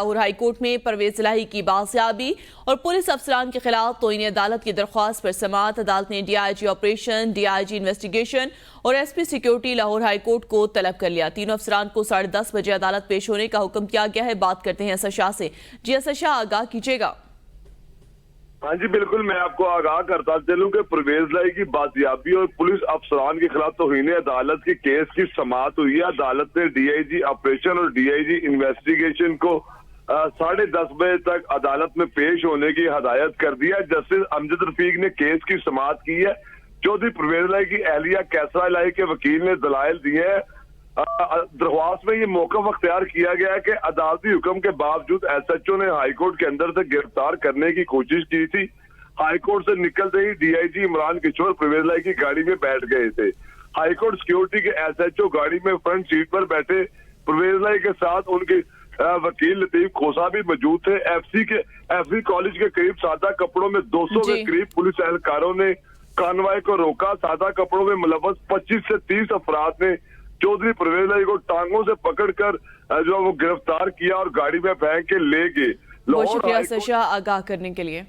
Lahore high court में परवेज इलाही की बाजियाबी और पुलिस अफसरान के खिलाफ तौहीन अदालत की दरख्वास्त पर समाअत। अदालत ने DIG ऑपरेशन, DIG इन्वेस्टिगेशन और SP security Lahore high court को तलब कर लिया। तीनों अफसरान को 10:30 बजे अदालत पेश होने का हुक्म किया गया है। बात करते हैं असद शाह से। जी असद शाह, आगाह कीजिएगा। हाँ जी बिल्कुल, मैं आपको आगाह करता चलूं कि परवेज इलाही की बाजियाबी और पुलिस अफसरान के खिलाफ तौहीन अदालत के केस की समाअत हुई है। अदालत ने DIG ऑपरेशन और DIG इन्वेस्टिगेशन को 10:30 बजे तक अदालत में पेश होने की हदायत कर दी है। जस्टिस अमजद रफीक ने केस की समाअत की है। चौधरी परवेज इलाही की अहलिया कैसरा इलाही के वकील ने दलाइल दिए हैं। दरख्वास्त में ये मौक़िफ़ अख्तियार किया गया है कि अदालती हुक्म के बावजूद SHO ने हाई कोर्ट के अंदर से गिरफ्तार करने की कोशिश की थी। हाई कोर्ट से निकलते ही DIG इमरान किशोर परवेज इलाही की गाड़ी में बैठ गए थे। हाई कोर्ट सिक्योरिटी के SHO गाड़ी में फ्रंट सीट पर बैठे। परवेज इलाही के साथ उनके वकील लतीफ खोसा भी मौजूद थे। FC कॉलेज के करीब सादा कपड़ों में 200 के करीब पुलिस एहलकारों ने कानवाई को रोका। सादा कपड़ों में मुलव्वस 25 से 30 अफराद ने चौधरी परवेज इलाही को टांगों से पकड़कर जो वो गिरफ्तार किया और गाड़ी में फेंक के ले गए। बहुत शुक्रिया असद शाह आगाह करने के लिए।